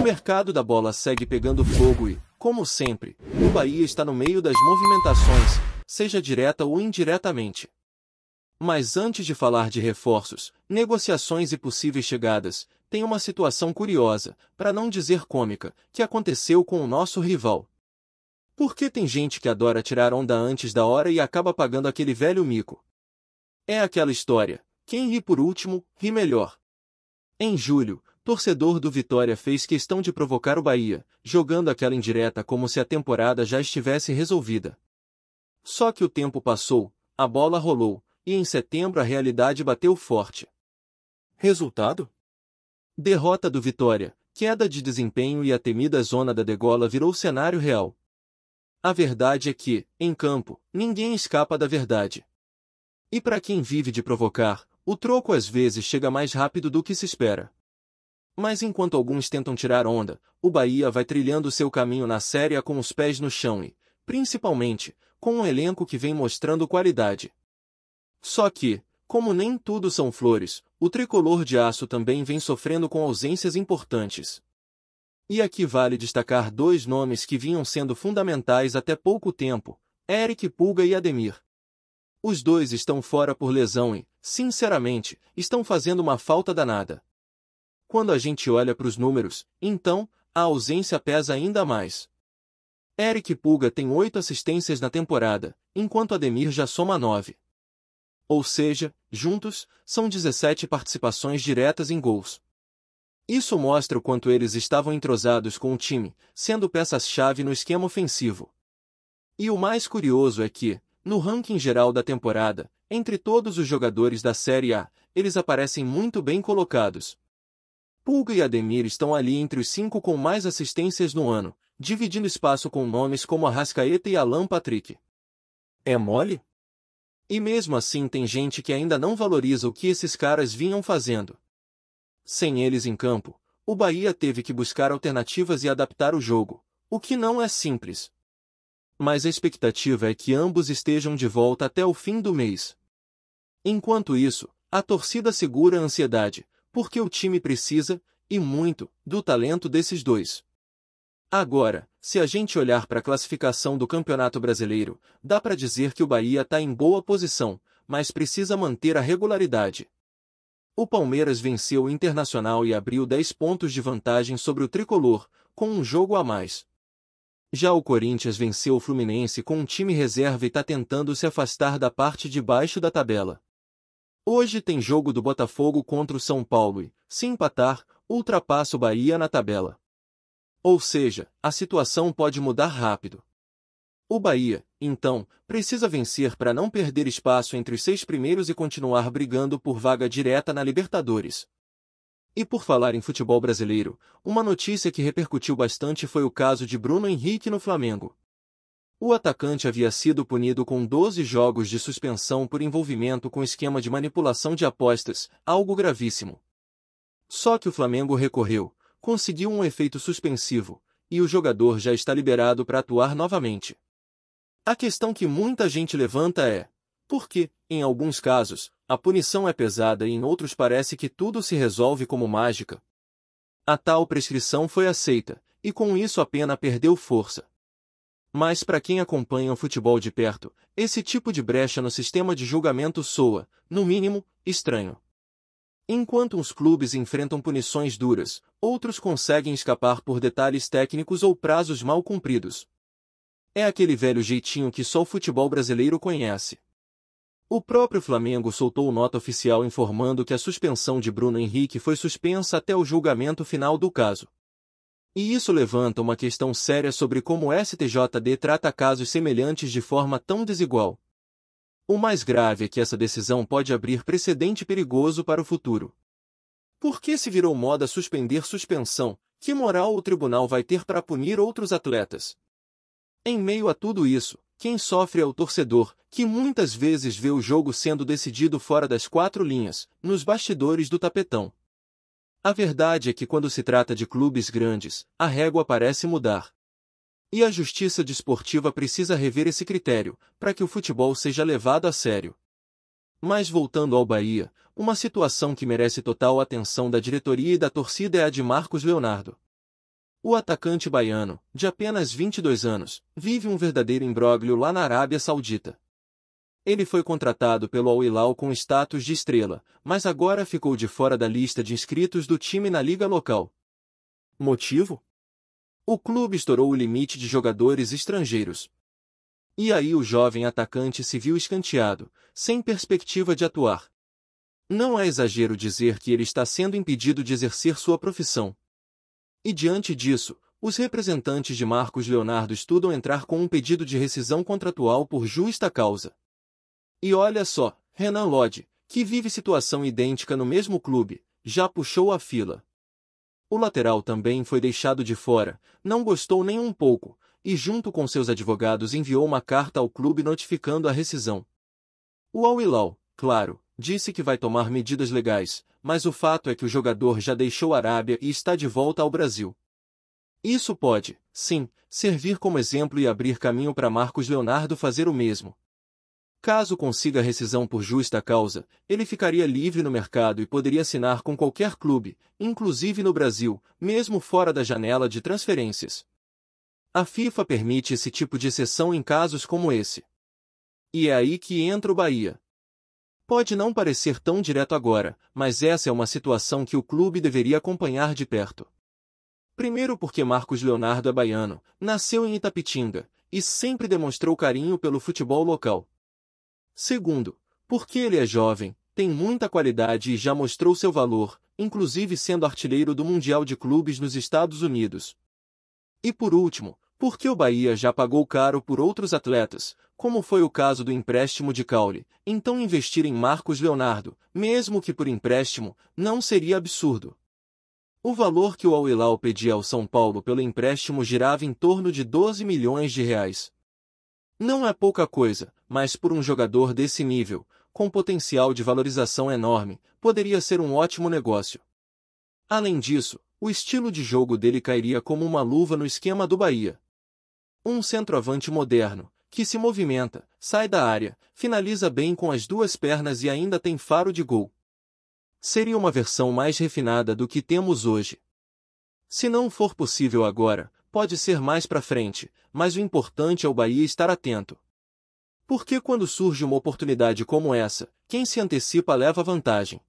mercado da bola segue pegando fogo e, como sempre, o Bahia está no meio das movimentações, seja direta ou indiretamente. Mas antes de falar de reforços, negociações e possíveis chegadas, tem uma situação curiosa, para não dizer cômica, que aconteceu com o nosso rival. Porque tem gente que adora tirar onda antes da hora e acaba pagando aquele velho mico. É aquela história, quem ri por último, ri melhor. Em julho, torcedor do Vitória fez questão de provocar o Bahia, jogando aquela indireta como se a temporada já estivesse resolvida. Só que o tempo passou, a bola rolou, e em setembro a realidade bateu forte. Resultado? Derrota do Vitória, queda de desempenho e a temida zona da degola virou cenário real. A verdade é que, em campo, ninguém escapa da verdade. E para quem vive de provocar, o troco às vezes chega mais rápido do que se espera. Mas enquanto alguns tentam tirar onda, o Bahia vai trilhando seu caminho na Série A com os pés no chão e, principalmente, com um elenco que vem mostrando qualidade. Só que, como nem tudo são flores, o tricolor de aço também vem sofrendo com ausências importantes. E aqui vale destacar dois nomes que vinham sendo fundamentais até pouco tempo, Eric Pulga e Ademir. Os dois estão fora por lesão e, sinceramente, estão fazendo uma falta danada. Quando a gente olha para os números, então, a ausência pesa ainda mais. Eric Pulga tem 8 assistências na temporada, enquanto Ademir já soma 9. Ou seja, juntos, são 17 participações diretas em gols. Isso mostra o quanto eles estavam entrosados com o time, sendo peças-chave no esquema ofensivo. E o mais curioso é que, no ranking geral da temporada, entre todos os jogadores da Série A, eles aparecem muito bem colocados. Pulga e Ademir estão ali entre os 5 com mais assistências no ano, dividindo espaço com nomes como Arrascaeta e Alan Patrick. É mole? E mesmo assim tem gente que ainda não valoriza o que esses caras vinham fazendo. Sem eles em campo, o Bahia teve que buscar alternativas e adaptar o jogo, o que não é simples. Mas a expectativa é que ambos estejam de volta até o fim do mês. Enquanto isso, a torcida segura a ansiedade, porque o time precisa, e muito, do talento desses dois. Agora, se a gente olhar para a classificação do Campeonato Brasileiro, dá para dizer que o Bahia está em boa posição, mas precisa manter a regularidade. O Palmeiras venceu o Internacional e abriu 10 pontos de vantagem sobre o Tricolor, com um jogo a mais. Já o Corinthians venceu o Fluminense com um time reserva e está tentando se afastar da parte de baixo da tabela. Hoje tem jogo do Botafogo contra o São Paulo e, se empatar, ultrapassa o Bahia na tabela. Ou seja, a situação pode mudar rápido. O Bahia, então, precisa vencer para não perder espaço entre os 6 primeiros e continuar brigando por vaga direta na Libertadores. E por falar em futebol brasileiro, uma notícia que repercutiu bastante foi o caso de Bruno Henrique no Flamengo. O atacante havia sido punido com 12 jogos de suspensão por envolvimento com esquema de manipulação de apostas, algo gravíssimo. Só que o Flamengo recorreu, conseguiu um efeito suspensivo, e o jogador já está liberado para atuar novamente. A questão que muita gente levanta é: por que, em alguns casos, a punição é pesada e em outros parece que tudo se resolve como mágica? A tal prescrição foi aceita, e com isso a pena perdeu força. Mas para quem acompanha o futebol de perto, esse tipo de brecha no sistema de julgamento soa, no mínimo, estranho. Enquanto uns clubes enfrentam punições duras, outros conseguem escapar por detalhes técnicos ou prazos mal cumpridos. É aquele velho jeitinho que só o futebol brasileiro conhece. O próprio Flamengo soltou nota oficial informando que a suspensão de Bruno Henrique foi suspensa até o julgamento final do caso. E isso levanta uma questão séria sobre como o STJD trata casos semelhantes de forma tão desigual. O mais grave é que essa decisão pode abrir precedente perigoso para o futuro. Por que se virou moda suspender suspensão? Que moral o tribunal vai ter para punir outros atletas? Em meio a tudo isso, quem sofre é o torcedor, que muitas vezes vê o jogo sendo decidido fora das 4 linhas, nos bastidores do tapetão. A verdade é que quando se trata de clubes grandes, a régua parece mudar. E a justiça desportiva precisa rever esse critério, para que o futebol seja levado a sério. Mas voltando ao Bahia, uma situação que merece total atenção da diretoria e da torcida é a de Marcos Leonardo. O atacante baiano, de apenas 22 anos, vive um verdadeiro imbróglio lá na Arábia Saudita. Ele foi contratado pelo Al Hilal com status de estrela, mas agora ficou de fora da lista de inscritos do time na liga local. Motivo? O clube estourou o limite de jogadores estrangeiros. E aí o jovem atacante se viu escanteado, sem perspectiva de atuar. Não é exagero dizer que ele está sendo impedido de exercer sua profissão. E diante disso, os representantes de Marcos Leonardo estudam entrar com um pedido de rescisão contratual por justa causa. E olha só, Renan Lodge, que vive situação idêntica no mesmo clube, já puxou a fila. O lateral também foi deixado de fora, não gostou nem um pouco, e junto com seus advogados enviou uma carta ao clube notificando a rescisão. O Al Hilal, claro, disse que vai tomar medidas legais, mas o fato é que o jogador já deixou a Arábia e está de volta ao Brasil. Isso pode, sim, servir como exemplo e abrir caminho para Marcos Leonardo fazer o mesmo. Caso consiga a rescisão por justa causa, ele ficaria livre no mercado e poderia assinar com qualquer clube, inclusive no Brasil, mesmo fora da janela de transferências. A FIFA permite esse tipo de exceção em casos como esse. E é aí que entra o Bahia. Pode não parecer tão direto agora, mas essa é uma situação que o clube deveria acompanhar de perto. Primeiro porque Marcos Leonardo é baiano, nasceu em Itapitinga, e sempre demonstrou carinho pelo futebol local. Segundo, porque ele é jovem, tem muita qualidade e já mostrou seu valor, inclusive sendo artilheiro do Mundial de Clubes nos Estados Unidos. E por último, porque o Bahia já pagou caro por outros atletas, como foi o caso do empréstimo de Caule, então investir em Marcos Leonardo, mesmo que por empréstimo, não seria absurdo. O valor que o Al Hilal pedia ao São Paulo pelo empréstimo girava em torno de 12 milhões de reais. Não é pouca coisa, mas por um jogador desse nível, com potencial de valorização enorme, poderia ser um ótimo negócio. Além disso, o estilo de jogo dele cairia como uma luva no esquema do Bahia. Um centroavante moderno, que se movimenta, sai da área, finaliza bem com as duas pernas e ainda tem faro de gol. Seria uma versão mais refinada do que temos hoje. Se não for possível agora, pode ser mais pra frente, mas o importante é o Bahia estar atento. Porque quando surge uma oportunidade como essa, quem se antecipa leva vantagem.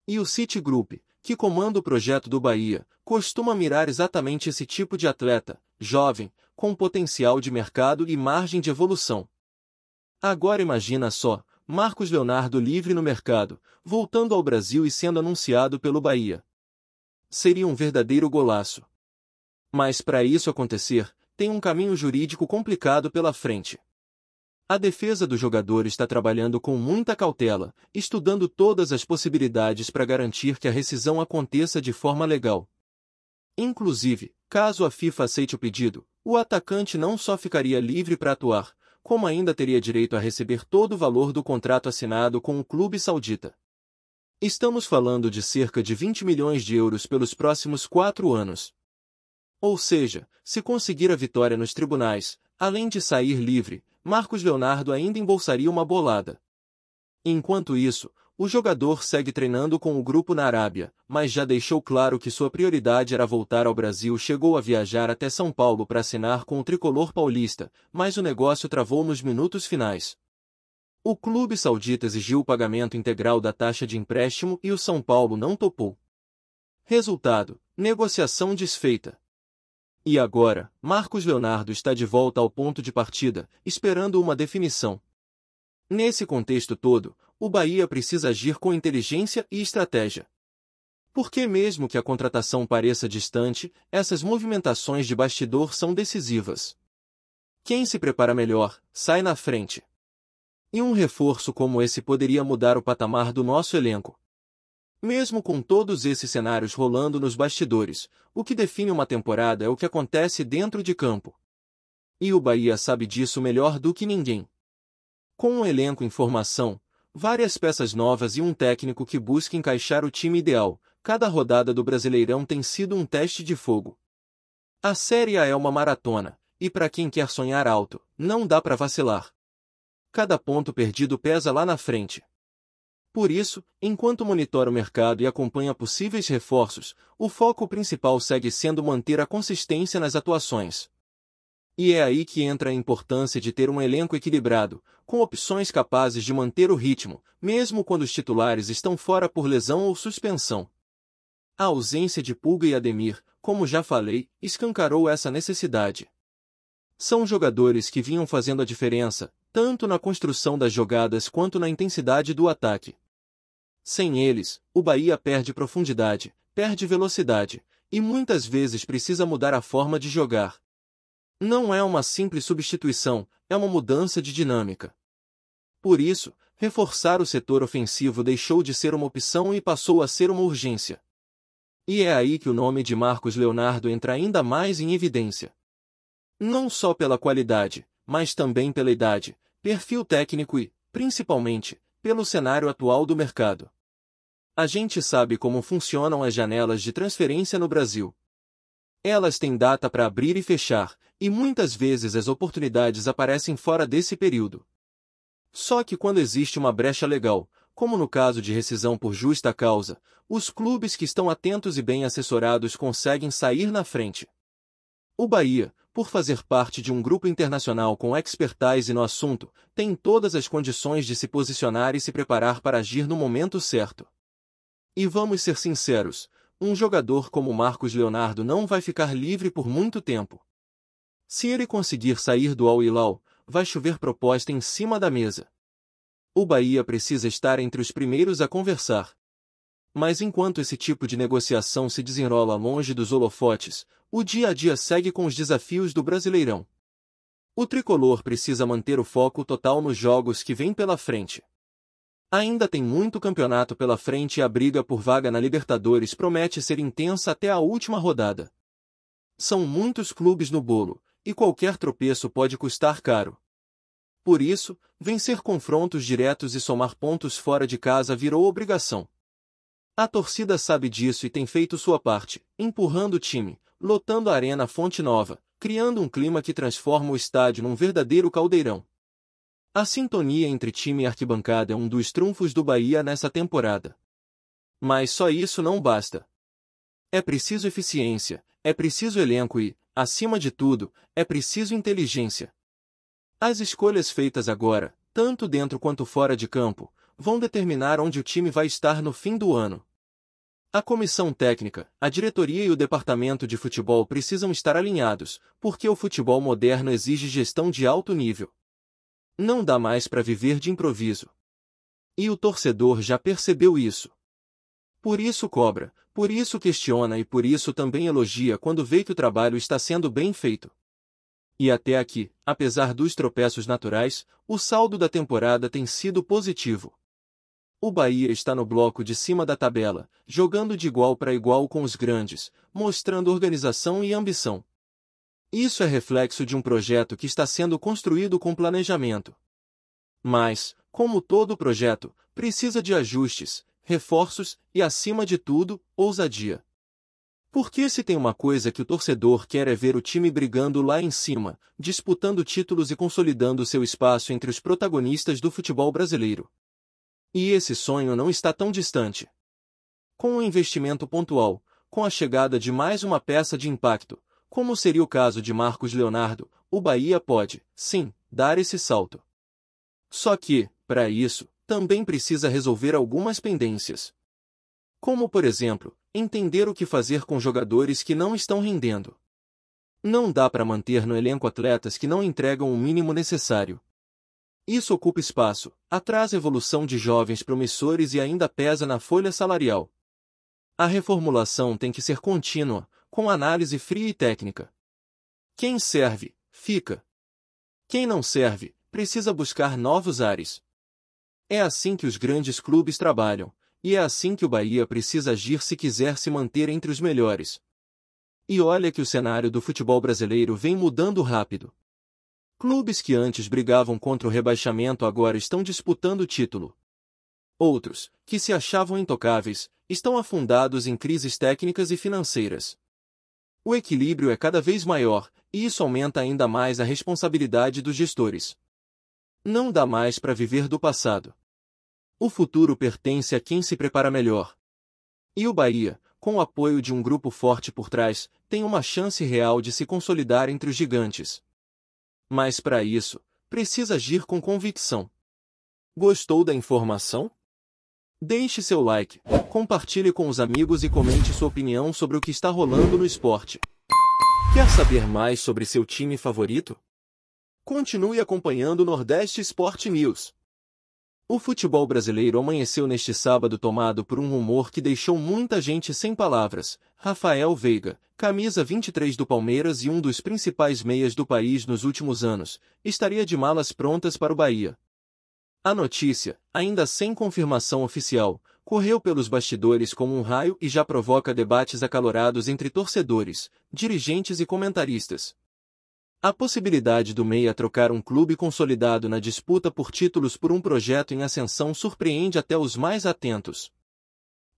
E o Citigroup, que comanda o projeto do Bahia, costuma mirar exatamente esse tipo de atleta, jovem, com potencial de mercado e margem de evolução. Agora imagina só, Marcos Leonardo livre no mercado, voltando ao Brasil e sendo anunciado pelo Bahia. Seria um verdadeiro golaço. Mas para isso acontecer, tem um caminho jurídico complicado pela frente. A defesa do jogador está trabalhando com muita cautela, estudando todas as possibilidades para garantir que a rescisão aconteça de forma legal. Inclusive, caso a FIFA aceite o pedido, o atacante não só ficaria livre para atuar, como ainda teria direito a receber todo o valor do contrato assinado com o clube saudita. Estamos falando de cerca de 20 milhões de euros pelos próximos 4 anos. Ou seja, se conseguir a vitória nos tribunais, além de sair livre, Marcos Leonardo ainda embolsaria uma bolada. Enquanto isso, o jogador segue treinando com o grupo na Arábia, mas já deixou claro que sua prioridade era voltar ao Brasil. Chegou a viajar até São Paulo para assinar com o tricolor paulista, mas o negócio travou nos minutos finais. O clube saudita exigiu o pagamento integral da taxa de empréstimo e o São Paulo não topou. Resultado: negociação desfeita. E agora, Marcos Leonardo está de volta ao ponto de partida, esperando uma definição. Nesse contexto todo, o Bahia precisa agir com inteligência e estratégia. Porque mesmo que a contratação pareça distante, essas movimentações de bastidor são decisivas. Quem se prepara melhor, sai na frente. E um reforço como esse poderia mudar o patamar do nosso elenco. Mesmo com todos esses cenários rolando nos bastidores, o que define uma temporada é o que acontece dentro de campo. E o Bahia sabe disso melhor do que ninguém. Com um elenco em formação, várias peças novas e um técnico que busca encaixar o time ideal, cada rodada do Brasileirão tem sido um teste de fogo. A Série A é uma maratona, e para quem quer sonhar alto, não dá para vacilar. Cada ponto perdido pesa lá na frente. Por isso, enquanto monitora o mercado e acompanha possíveis reforços, o foco principal segue sendo manter a consistência nas atuações. E é aí que entra a importância de ter um elenco equilibrado, com opções capazes de manter o ritmo, mesmo quando os titulares estão fora por lesão ou suspensão. A ausência de Pulga e Ademir, como já falei, escancarou essa necessidade. São jogadores que vinham fazendo a diferença, tanto na construção das jogadas quanto na intensidade do ataque. Sem eles, o Bahia perde profundidade, perde velocidade, e muitas vezes precisa mudar a forma de jogar. Não é uma simples substituição, é uma mudança de dinâmica. Por isso, reforçar o setor ofensivo deixou de ser uma opção e passou a ser uma urgência. E é aí que o nome de Marcos Leonardo entra ainda mais em evidência. Não só pela qualidade, mas também pela idade, perfil técnico e, principalmente, pelo cenário atual do mercado. A gente sabe como funcionam as janelas de transferência no Brasil. Elas têm data para abrir e fechar, e muitas vezes as oportunidades aparecem fora desse período. Só que quando existe uma brecha legal, como no caso de rescisão por justa causa, os clubes que estão atentos e bem assessorados conseguem sair na frente. O Bahia, por fazer parte de um grupo internacional com expertise no assunto, tem todas as condições de se posicionar e se preparar para agir no momento certo. E vamos ser sinceros, um jogador como Marcos Leonardo não vai ficar livre por muito tempo. Se ele conseguir sair do Al Hilal, vai chover proposta em cima da mesa. O Bahia precisa estar entre os primeiros a conversar. Mas enquanto esse tipo de negociação se desenrola longe dos holofotes, o dia a dia segue com os desafios do Brasileirão. O tricolor precisa manter o foco total nos jogos que vêm pela frente. Ainda tem muito campeonato pela frente e a briga por vaga na Libertadores promete ser intensa até a última rodada. São muitos clubes no bolo, e qualquer tropeço pode custar caro. Por isso, vencer confrontos diretos e somar pontos fora de casa virou obrigação. A torcida sabe disso e tem feito sua parte, empurrando o time, lotando a Arena Fonte Nova, criando um clima que transforma o estádio num verdadeiro caldeirão. A sintonia entre time e arquibancada é um dos trunfos do Bahia nessa temporada. Mas só isso não basta. É preciso eficiência, é preciso elenco e, acima de tudo, é preciso inteligência. As escolhas feitas agora, tanto dentro quanto fora de campo, vão determinar onde o time vai estar no fim do ano. A comissão técnica, a diretoria e o departamento de futebol precisam estar alinhados, porque o futebol moderno exige gestão de alto nível. Não dá mais para viver de improviso. E o torcedor já percebeu isso. Por isso cobra, por isso questiona e por isso também elogia quando vê que o trabalho está sendo bem feito. E até aqui, apesar dos tropeços naturais, o saldo da temporada tem sido positivo. O Bahia está no bloco de cima da tabela, jogando de igual para igual com os grandes, mostrando organização e ambição. Isso é reflexo de um projeto que está sendo construído com planejamento. Mas, como todo projeto, precisa de ajustes, reforços e, acima de tudo, ousadia. Porque se tem uma coisa que o torcedor quer é ver o time brigando lá em cima, disputando títulos e consolidando seu espaço entre os protagonistas do futebol brasileiro. E esse sonho não está tão distante. Com um investimento pontual, com a chegada de mais uma peça de impacto, como seria o caso de Marcos Leonardo, o Bahia pode, sim, dar esse salto. Só que, para isso, também precisa resolver algumas pendências. Como, por exemplo, entender o que fazer com jogadores que não estão rendendo. Não dá para manter no elenco atletas que não entregam o mínimo necessário. Isso ocupa espaço, atrasa a evolução de jovens promissores e ainda pesa na folha salarial. A reformulação tem que ser contínua, com análise fria e técnica. Quem serve, fica. Quem não serve, precisa buscar novos ares. É assim que os grandes clubes trabalham, e é assim que o Bahia precisa agir se quiser se manter entre os melhores. E olha que o cenário do futebol brasileiro vem mudando rápido. Clubes que antes brigavam contra o rebaixamento agora estão disputando o título. Outros, que se achavam intocáveis, estão afundados em crises técnicas e financeiras. O equilíbrio é cada vez maior, e isso aumenta ainda mais a responsabilidade dos gestores. Não dá mais para viver do passado. O futuro pertence a quem se prepara melhor. E o Bahia, com o apoio de um grupo forte por trás, tem uma chance real de se consolidar entre os gigantes. Mas para isso, precisa agir com convicção. Gostou da informação? Deixe seu like, compartilhe com os amigos e comente sua opinião sobre o que está rolando no esporte. Quer saber mais sobre seu time favorito? Continue acompanhando o Nordeste Sport News. O futebol brasileiro amanheceu neste sábado tomado por um rumor que deixou muita gente sem palavras. Rafael Veiga, camisa 23 do Palmeiras e um dos principais meias do país nos últimos anos, estaria de malas prontas para o Bahia. A notícia, ainda sem confirmação oficial, correu pelos bastidores como um raio e já provoca debates acalorados entre torcedores, dirigentes e comentaristas. A possibilidade do meia trocar um clube consolidado na disputa por títulos por um projeto em ascensão surpreende até os mais atentos.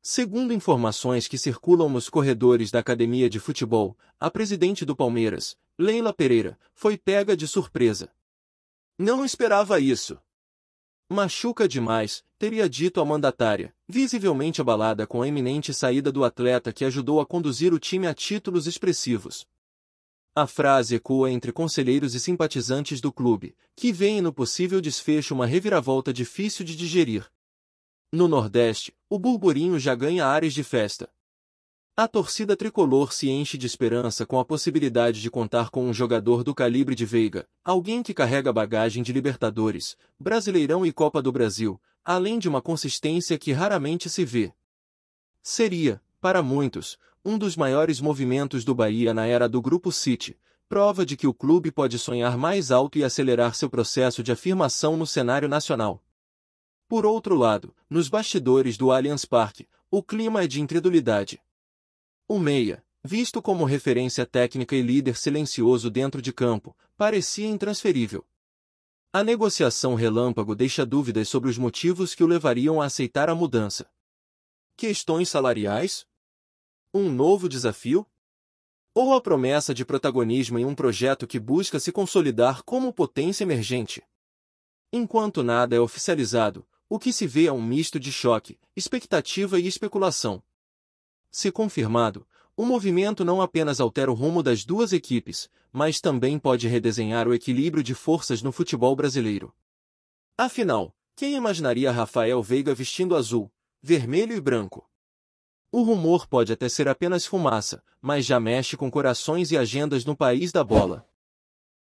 Segundo informações que circulam nos corredores da academia de futebol, a presidente do Palmeiras, Leila Pereira, foi pega de surpresa. Não esperava isso. Machuca demais, teria dito a mandatária, visivelmente abalada com a iminente saída do atleta que ajudou a conduzir o time a títulos expressivos. A frase ecoa entre conselheiros e simpatizantes do clube, que veem no possível desfecho uma reviravolta difícil de digerir. No Nordeste, o burburinho já ganha ares de festa. A torcida tricolor se enche de esperança com a possibilidade de contar com um jogador do calibre de Veiga, alguém que carrega bagagem de Libertadores, Brasileirão e Copa do Brasil, além de uma consistência que raramente se vê. Seria, para muitos, um dos maiores movimentos do Bahia na era do Grupo City, prova de que o clube pode sonhar mais alto e acelerar seu processo de afirmação no cenário nacional. Por outro lado, nos bastidores do Allianz Parque, o clima é de incredulidade. O meia, visto como referência técnica e líder silencioso dentro de campo, parecia intransferível. A negociação relâmpago deixa dúvidas sobre os motivos que o levariam a aceitar a mudança. Questões salariais? Um novo desafio? Ou a promessa de protagonismo em um projeto que busca se consolidar como potência emergente? Enquanto nada é oficializado, o que se vê é um misto de choque, expectativa e especulação. Se confirmado, o movimento não apenas altera o rumo das duas equipes, mas também pode redesenhar o equilíbrio de forças no futebol brasileiro. Afinal, quem imaginaria Rafael Veiga vestindo azul, vermelho e branco? O rumor pode até ser apenas fumaça, mas já mexe com corações e agendas no país da bola.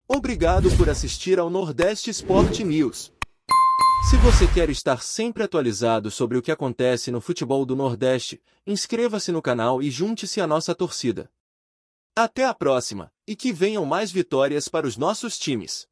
Obrigado por assistir ao Nordeste Sport News. Se você quer estar sempre atualizado sobre o que acontece no futebol do Nordeste, inscreva-se no canal e junte-se à nossa torcida. Até a próxima, e que venham mais vitórias para os nossos times.